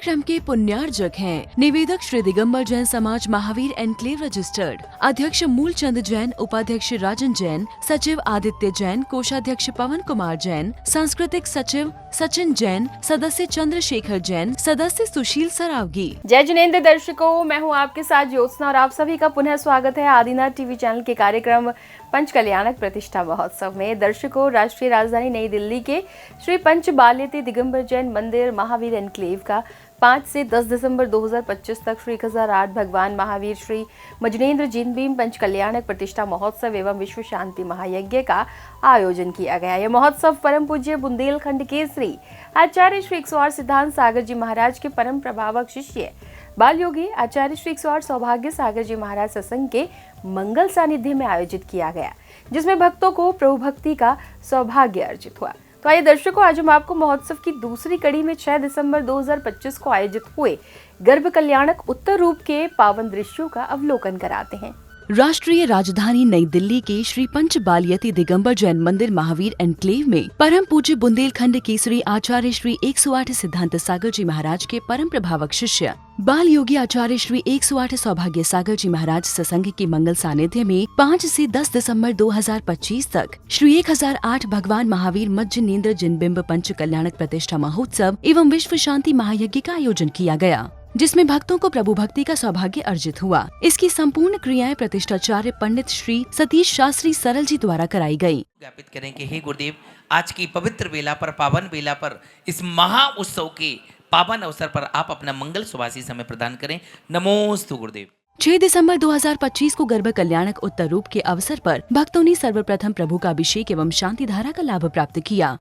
कार्यक्रम के पुण्यार्जक हैं निवेदक श्री दिगंबर जैन समाज महावीर एनक्लेव रजिस्टर्ड, अध्यक्ष मूलचंद जैन, उपाध्यक्ष राजन जैन, सचिव आदित्य जैन, कोषाध्यक्ष पवन कुमार जैन, सांस्कृतिक सचिव सचिन जैन, सदस्य चंद्रशेखर जैन, सदस्य सुशील सरावगी। जय जिनेंद्र दर्शकों, मैं हूं आपके साथ ज्योत्सना और आप सभी का पुनः स्वागत है आदिनाथ टीवी चैनल के कार्यक्रम पंच कल्याणक प्रतिष्ठा महोत्सव में। दर्शकों, राष्ट्रीय राजधानी नई दिल्ली के श्री पंच बाल्यती दिगंबर जैन मंदिर महावीर एनक्लेव का 5 से 10 दिसंबर 2025 तक श्री 1008 भगवान महावीर श्री मजनेन्द्र जिनबीम पंच कल्याणक प्रतिष्ठा महोत्सव एवं विश्व शांति महायज्ञ का आयोजन किया गया। यह महोत्सव परम पूज्य बुंदेलखंड के श्री आचार्य श्री 108 सिद्धांत सागर जी महाराज के परम प्रभावक शिष्य बाल योगी आचार्य श्री 108 सौभाग्य सागर जी महाराज सत्संग के मंगल सानिध्य में आयोजित किया गया, जिसमें भक्तों को प्रभु भक्ति का सौभाग्य अर्जित हुआ। तो आइए दर्शकों, आज हम आपको महोत्सव की दूसरी कड़ी में 6 दिसंबर 2025 को आयोजित हुए गर्भ कल्याणक उत्तर रूप के पावन दृश्यों का अवलोकन कराते हैं। राष्ट्रीय राजधानी नई दिल्ली के श्री पंच बाल्यती दिगंबर जैन मंदिर महावीर एनक्लेव में परम पूज्य बुंदेलखंड के श्री आचार्य श्री 108 सिद्धांत सागर जी महाराज के परम प्रभावक शिष्य बाल योगी आचार्य श्री 108 सौभाग्य सागर जी महाराज सत्संग के मंगल सानिध्य में 5 से 10 दिसंबर 2025 तक श्री 1008 भगवान महावीर मज्जनेन्द्र जिनबिंब पंच कल्याणक प्रतिष्ठा महोत्सव एवं विश्व शांति महायज्ञ का आयोजन किया गया, जिसमें भक्तों को प्रभु भक्ति का सौभाग्य अर्जित हुआ। इसकी संपूर्ण क्रियाएं प्रतिष्ठाचार्य पंडित श्री सतीश शास्त्री सरल जी द्वारा कराई गयी। ज्ञापित करें कि हे गुरुदेव, आज की पवित्र बेला पर, पावन बेला पर, इस महा उत्सव के पावन अवसर पर आप अपना मंगल सुभाषी समय प्रदान करें। नमोस्तु गुरुदेव। 6 दिसंबर 2025 को गर्भ कल्याणक उत्तर रूप के अवसर पर भक्तों ने सर्वप्रथम प्रभु का अभिषेक एवं शांति धारा का लाभ प्राप्त किया।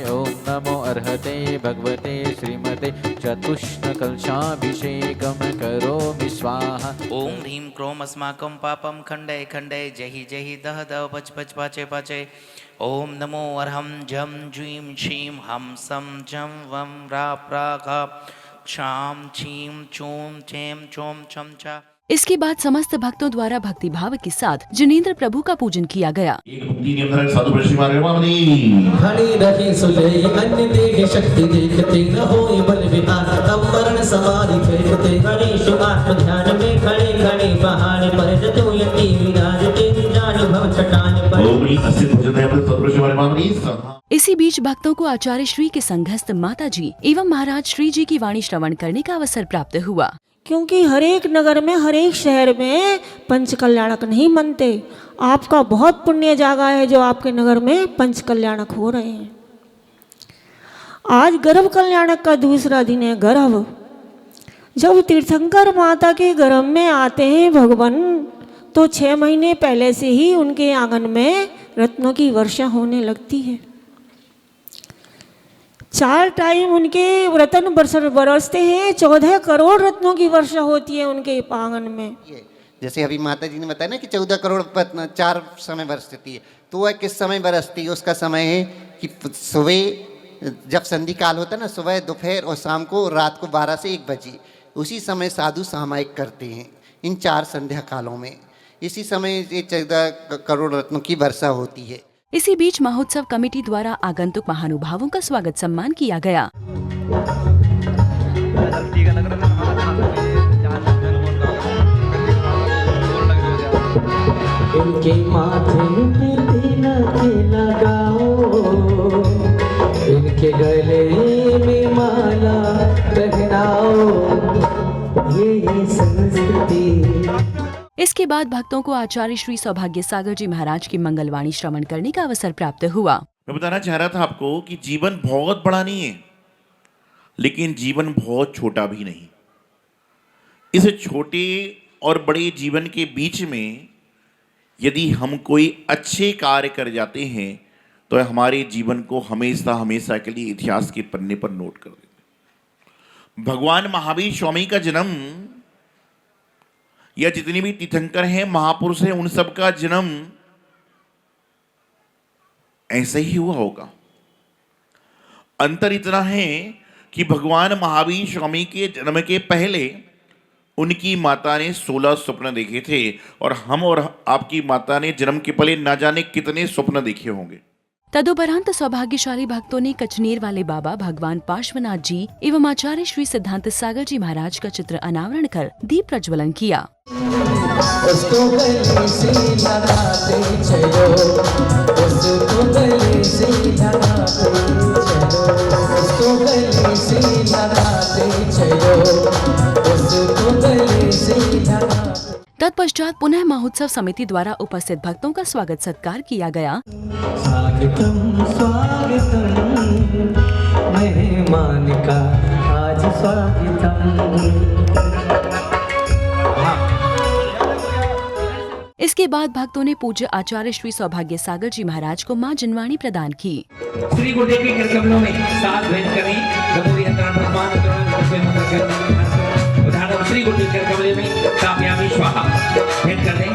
ओम नमो अर्हते भगवते श्रीमते चतुष्णकलशाभिषेकम करोमि स्वाहा। ओम ह्रीं क्रोम अस्माकं पापं खंडय खंडय जहि जहि दह दह पच पच पाचे पाचे। ओम नमो अर्हं जम ज्वीं क्षीं हम सम जम वम रा प्रा खा क्षाम छीं चूम चेम चोम छम छा। इसके बाद समस्त भक्तों द्वारा भक्ति भाव के साथ जिनेंद्र प्रभु का पूजन किया गया। इसी बीच भक्तों को आचार्य श्री के संघस्थ माता जी एवं महाराज श्री जी की वाणी श्रवण करने का अवसर प्राप्त हुआ, क्योंकि हर एक नगर में, हर एक शहर में पंच कल्याणक नहीं मनते। आपका बहुत पुण्य जागा है जो आपके नगर में पंच कल्याणक हो रहे हैं। आज गर्भ कल्याणक का दूसरा दिन है। गर्भ, जब तीर्थंकर माता के गर्भ में आते हैं भगवान, तो 6 महीने पहले से ही उनके आंगन में रत्नों की वर्षा होने लगती है। 4 टाइम उनके रत्न बरसते हैं। 14 करोड़ रत्नों की वर्षा होती है उनके आंगन में। जैसे अभी माता जी ने बताया ना कि 14 करोड़ 4 समय बरसती है, तो वह किस समय बरसती है? उसका समय है कि सुबह जब संधि काल होता है ना, सुबह, दोपहर और शाम को, रात को 12 से 1 बजे, उसी समय साधु सामायिक करते हैं इन 4 संध्या कालों में। इसी समय ये 14 करोड़ रत्नों की वर्षा होती है। इसी बीच महोत्सव कमेटी द्वारा आगंतुक महानुभावों का स्वागत सम्मान किया गया। इनके माथे पे तिलक लगाओ, इनके गले में माला पहनाओ, ये संस्कृति। इसके बाद भक्तों को आचार्य श्री सौभाग्य सागर जी महाराज की मंगलवाणी श्रवण करने का अवसर प्राप्त हुआ। मैं बताना चाह रहा था आपको कि जीवन बहुत बड़ा नहीं है, लेकिन जीवन बहुत छोटा भी नहीं। इस छोटे और बड़े जीवन के बीच में यदि हम कोई अच्छे कार्य कर जाते हैं तो हमारे जीवन को हमेशा हमेशा के लिए इतिहास के पन्ने पर नोट कर देते। भगवान महावीर स्वामी का जन्म, या जितने भी तीर्थंकर हैं, महापुरुष हैं, उन सब का जन्म ऐसे ही हुआ होगा। अंतर इतना है कि भगवान महावीर स्वामी के जन्म के पहले उनकी माता ने 16 स्वप्न देखे थे, और हम और आपकी माता ने जन्म के पहले ना जाने कितने स्वप्न देखे होंगे। तदुपरांत सौभाग्यशाली भक्तों ने कचनेर वाले बाबा भगवान पार्श्वनाथ जी एवं आचार्य श्री सिद्धांत सागर जी महाराज का चित्र अनावरण कर दीप प्रज्वलन किया। उसको गले से लगाते चलो, उसको गले से लगाते चलो, उसको गले से लगाते चलो, उसको गले से लगाते। तत्पश्चात पुनः महोत्सव समिति द्वारा उपस्थित भक्तों का स्वागत सत्कार किया गया। स्वागतम स्वागतम मेहमान का आज स्वागतम। इसके बाद भक्तों ने पूज्य आचार्य श्री सौभाग्य सागर जी महाराज को मां जिनवाणी प्रदान की। श्री गुरुदेव के कर कमलों में साथ भेंट करें। गंभीर यंत्रण भगवान उदाहरण श्री गुरुदेव के कर कमले में कामयाबी स्वाहा भेंट कर दें।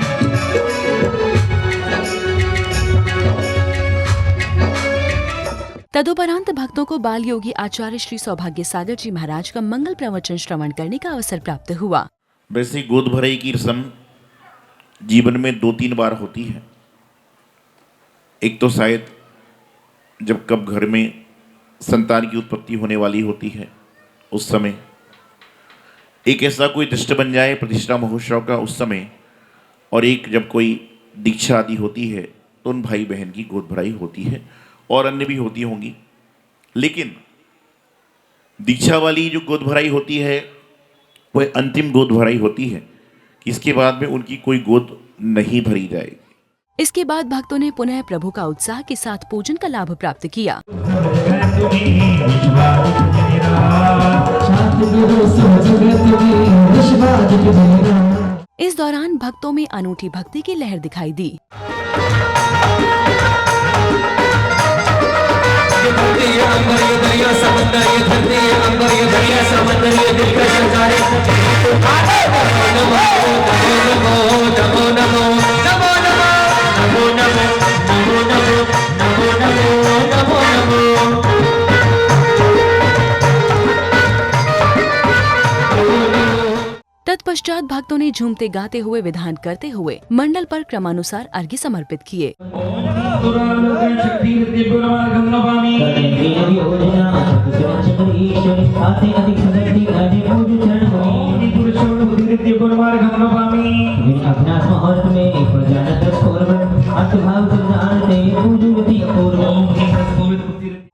तदुपरांत भक्तों को बाल योगी आचार्य श्री सौभाग्य सागर जी महाराज का मंगल प्रवचन श्रवण करने का अवसर प्राप्त हुआ। वैसे गोद भराई की रस्म जीवन में 2-3 बार होती है। एक तो शायद जब कब घर में संतान की उत्पत्ति होने वाली होती है उस समय, एक ऐसा कोई दृष्ट बन जाए प्रतिष्ठा महोत्सव का उस समय, और एक जब कोई दीक्षा आदि होती है तो उन भाई बहन की गोद भराई होती है, और अन्य भी होती होंगी। लेकिन दीक्षा वाली जो गोद भराई होती है वह अंतिम गोद भराई होती है, इसके बाद में उनकी कोई गोद नहीं भरी जाएगी। इसके बाद भक्तों ने पुनः प्रभु का उत्साह के साथ पूजन का लाभ प्राप्त किया। इस दौरान भक्तों में अनूठी भक्ति की लहर दिखाई दी। तत्पश्चात भक्तों ने झूमते गाते हुए विधान करते हुए मंडल पर क्रमानुसार अर्घ्य समर्पित किए।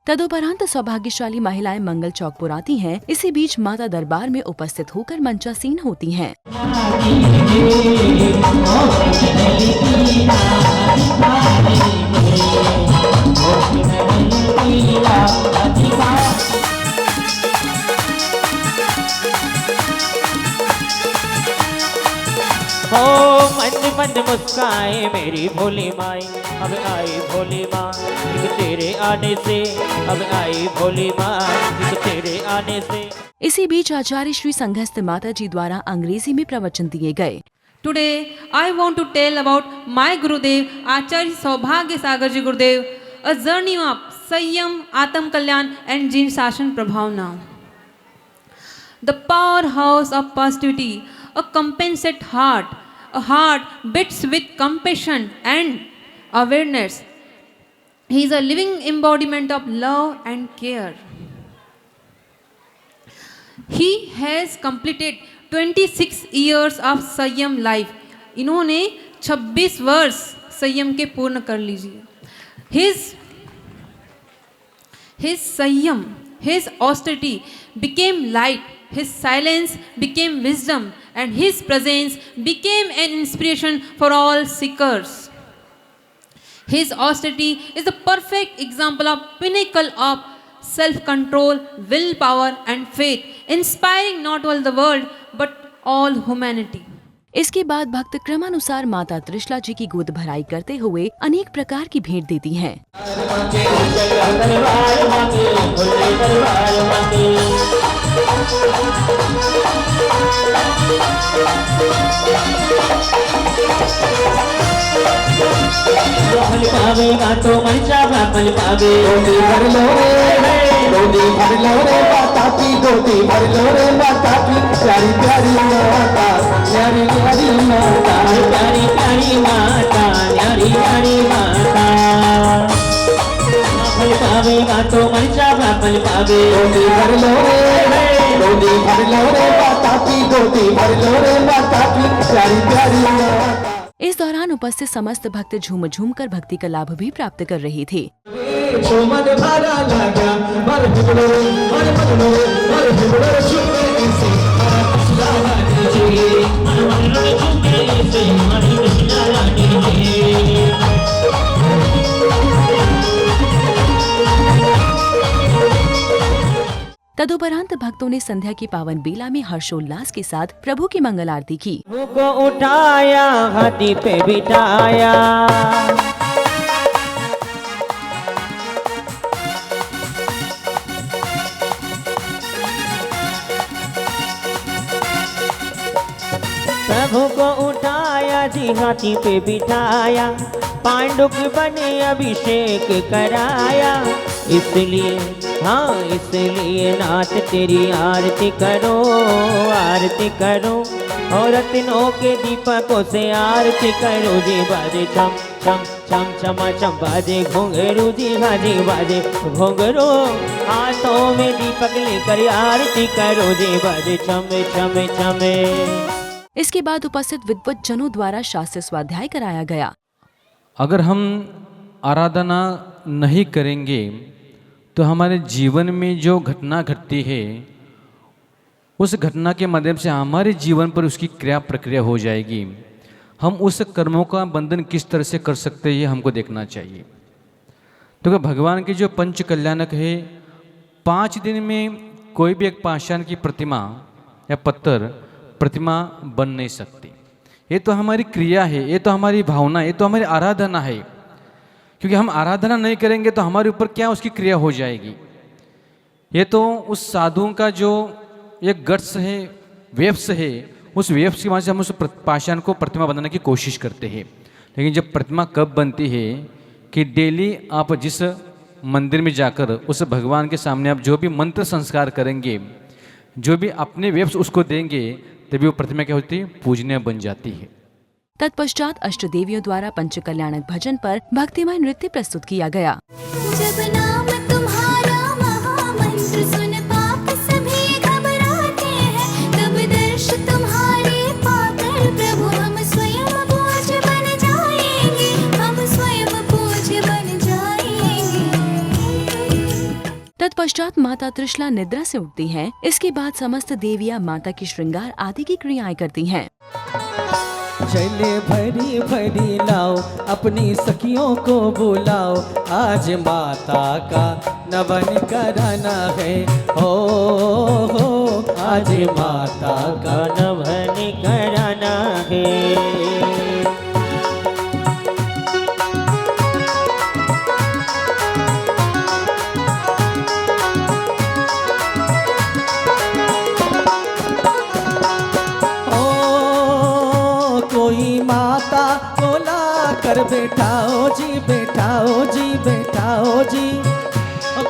तदुपरांत सौभाग्यशाली महिलाएं मंगल चौक पुराती हैं। इसी बीच माता दरबार में उपस्थित होकर मंचासीन होती हैं। हो मंद मंद मुस्काए मेरी भोली माई, अब आई भोली माँ एक तेरे आने से, अब आई भोली माँ एक तेरे आने से। इसी बीच आचार्य श्री संघस्थ माता जी द्वारा अंग्रेजी में प्रवचन दिए गए। Today I want to tell about my Gurudev Acharya Saubhagya Sagar Ji Gurudev, a journey of Sanyam, Atam Kalyan and Jin Sashan Prabhavna. The powerhouse of positivity, a compassionate heart, a heart beats with compassion and awareness. He is a living embodiment of love and care. He has completed 26 years of संयम life. इन्होंने 26 वर्ष संयम के पूर्ण कर लीजिए। His संयम, his austerity became light, his silence became wisdom, and his presence became an inspiration for all seekers. His austerity is the perfect example of pinnacle of self-control, willpower and faith, inspiring not only the world but all humanity. इसके बाद भक्त क्रमानुसार माता त्रिशला जी की गोद भराई करते हुए अनेक प्रकार की भेंट देती हैं। फल पावेगा तो मंचा फल पावे। गोदी भर लो रे माता की, गोदी भर लो रे माता की, प्यारी प्यारी माता, प्यारी प्यारी माता, प्यारी प्यारी माता, प्यारी प्यारी माता। फल पावेगा तो मनचाहा फल पावे। गोदी भर लो रे, गोदी भर लो रे माता की, गोदी भर लो रे माता की प्यारी प्यारी माता। इस दौरान उपस्थित समस्त भक्त झूम झूम कर भक्ति का लाभ भी प्राप्त कर रहे थे। मन भरा लगा मर हिबड़ो मर बदलो मर हिबड़ो छुपे से कृष्णा रानी जी, मर छुपे से कृष्णा रानी जी। तदुपरांत भक्तों ने संध्या की पावन बेला में हर्षोल्लास के साथ प्रभु की मंगल आरती की। को उठाया हाथी पे बिठाया, प्रभु को उठाया जी हाथी पे बिठाया, पांडुक बने अभिषेक कराया। इसलिए हाँ इसलिए नाथ तेरी आरती करो, आरती करो और रत्नों के दीपकों से आरती करो जी। बाजे छम छम छम छमा छम बाजे घुंघरू जी, हाँ जी बाजे घुंघरू, हाथों में दीपक लेकर आरती करो जी। बाजे छम छम छम। इसके बाद उपस्थित विद्वत जनों द्वारा शास्त्र स्वाध्याय कराया गया। अगर हम आराधना नहीं करेंगे तो हमारे जीवन में जो घटना घटती है उस घटना के माध्यम से हमारे जीवन पर उसकी क्रिया प्रक्रिया हो जाएगी। हम उस कर्मों का बंधन किस तरह से कर सकते हैं ये हमको देखना चाहिए। तो भगवान के जो पंच कल्याणक है, 5 दिन में कोई भी एक पाषाण की प्रतिमा या पत्थर प्रतिमा बन नहीं सकती। ये तो हमारी क्रिया है, ये तो हमारी भावना, ये तो हमारी आराधना है। क्योंकि हम आराधना नहीं करेंगे तो हमारे ऊपर क्या उसकी क्रिया हो जाएगी। ये तो उस साधुओं का जो एक गट्स है, वेव्स है, उस वेव्स की वजह से हम उस पाषाण को प्रतिमा बनाने की कोशिश करते हैं। लेकिन जब प्रतिमा कब बनती है कि डेली आप जिस मंदिर में जाकर उस भगवान के सामने आप जो भी मंत्र संस्कार करेंगे, जो भी अपने वेव्स उसको देंगे, तभी वो प्रतिमा क्या होती है, पूजनीय बन जाती है। तत्पश्चात अष्टदेवियों द्वारा पंच कल्याणक भजन पर भक्तिमय नृत्य प्रस्तुत किया गया। जब नाम तुम्हारा महामंत्र सुन पाप सभी घबराते हैं, तब दर्श तुम्हारे पाकर प्रभु हम स्वयं पूज्य बन जाएंगे, हम स्वयं पूज्य बन जाएंगे। तत्पश्चात माता त्रिशला निद्रा से उठती हैं। इसके बाद समस्त देवियां माता की श्रृंगार आदि की क्रियाएं करती हैं। चले भरी भरी लाओ, अपनी सखियों को बुलाओ, आज माता का नवन कराना है। हो आज माता का नवन कराना है। कर बैठाओ जी, बैठाओ जी, बैठाओ जी,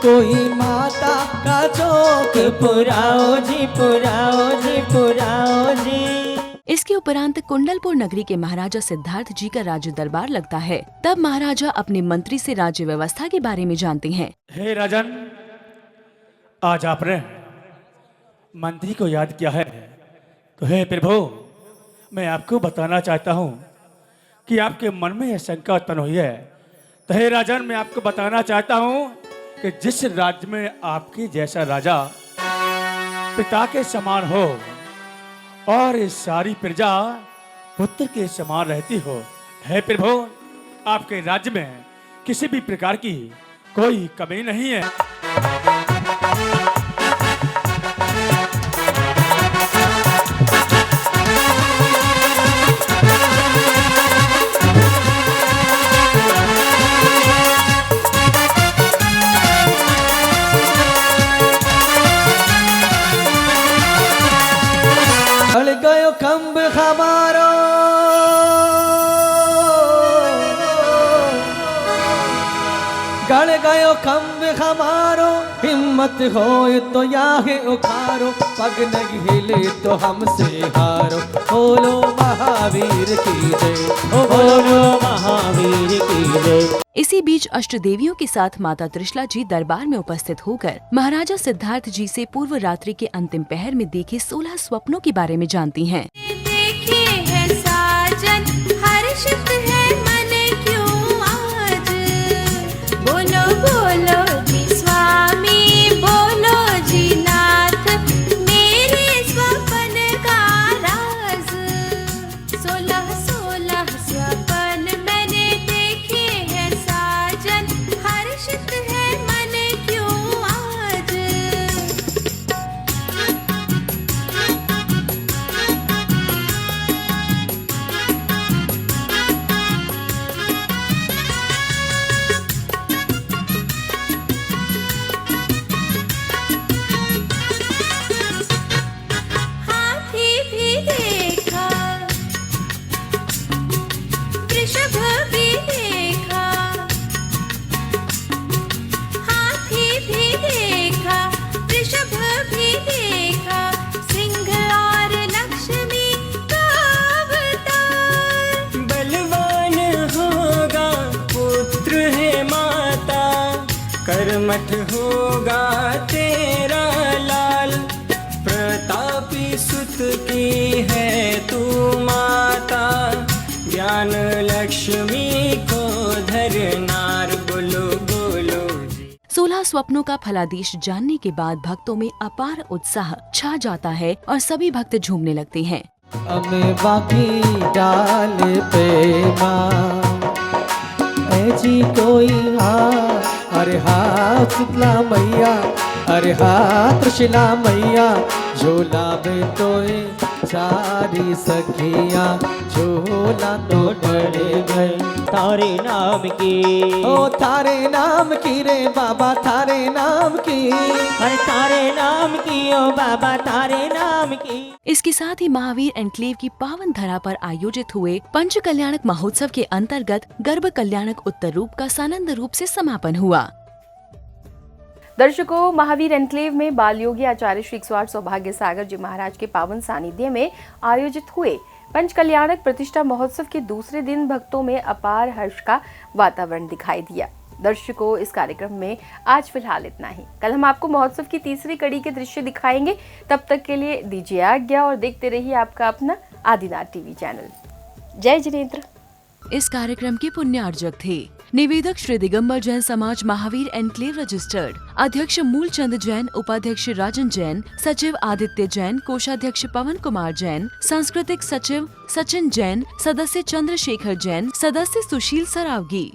कोई माता का चौक पुराओ जी, पुराओ जी, पुराओ जी। इसके उपरांत कुंडलपुर नगरी के महाराजा सिद्धार्थ जी का राज्य दरबार लगता है। तब महाराजा अपने मंत्री से राज्य व्यवस्था के बारे में जानते हैं। हे राजन, आज आपने मंत्री को याद किया है, तो हे प्रभु, मैं आपको बताना चाहता हूँ कि आपके मन में यह शंका उत्पन्न हुई है। तो हे राजन, मैं आपको बताना चाहता हूँ कि जिस राज्य में आपके जैसा राजा पिता के समान हो और इस सारी प्रजा पुत्र के समान रहती हो, हे प्रभु, आपके राज्य में किसी भी प्रकार की कोई कमी नहीं है। गयो खम्भ हमारो, गड़ गयो खम्भ हमारो, हिम्मत हिम्मत हो तो याहे उखारो, पग नहीं हिले तो हमसे हारो। बोलो महावीर की जय, ओ बोलो महावीर की जय। इसी बीच अष्टदेवियों के साथ माता त्रिशला जी दरबार में उपस्थित होकर महाराजा सिद्धार्थ जी से पूर्व रात्रि के अंतिम पहर में देखे 16 स्वप्नों के बारे में जानती हैं। देखे है साजन हर्षित है मन क्यों आज, बोलो बोलो जी स्वामी बोलो जी नाथ, मेरे स्वप्न का राज। 16 स्वप्न मैंने देखे हैं साजन हर्षित है मन क्यों आज। हाथी भी देखा वृषभ भी देखा, हाथी भी देखा वृषभ भी देखा, सिंह और लक्ष्मी का अवतार। बलवान होगा पुत्र है माता, कर्मठ होगा तेरा लाल। प्रतापी सुत की है तू माता, ज्ञान लक्ष्मी को धरनार। बोलो बोलो जी। 16 स्वप्नों का फलादेश जानने के बाद भक्तों में अपार उत्साह छा जाता है और सभी भक्त झूमने लगते हैं। हमें बाकी डाल पे माँ ऐसी कोई हाँ, अरे हाँ शीतला मैया, अरे हाँ त्रिशला मैया, झोला में तोए सारी सखिया, झोला तो डरे गए तारे नाम की, ओ थारे नाम की रे बाबा, थारे नाम की, अरे तारे नाम की ओ बाबा, तारे नाम की। इसके साथ ही महावीर एन्क्लेव की पावन धरा पर आयोजित हुए पंच कल्याणक महोत्सव के अंतर्गत गर्भ कल्याणक उत्तर रूप का सानंद रूप से समापन हुआ। दर्शकों, महावीर एन्क्लेव में बाल योगी आचार्य श्री 108 सौभाग्य सागर जी महाराज के पावन सानिध्य में आयोजित हुए पंच कल्याणक प्रतिष्ठा महोत्सव के दूसरे दिन भक्तों में अपार हर्ष का वातावरण दिखाई दिया। दर्शकों, इस कार्यक्रम में आज फिलहाल इतना ही। कल हम आपको महोत्सव की तीसरी कड़ी के दृश्य दिखाएंगे। तब तक के लिए दीजिए आज्ञा और देखते रहिए आपका अपना आदिनाथ टीवी चैनल। जय जिनेन्द्र। इस कार्यक्रम के पुण्यार्जक थे निवेदक श्री दिगंबर जैन समाज महावीर एन्क्लेव रजिस्टर्ड, अध्यक्ष मूलचंद जैन, उपाध्यक्ष राजन जैन, सचिव आदित्य जैन, कोषाध्यक्ष पवन कुमार जैन, सांस्कृतिक सचिव सचिन जैन, सदस्य चंद्रशेखर जैन, सदस्य सुशील सरावगी।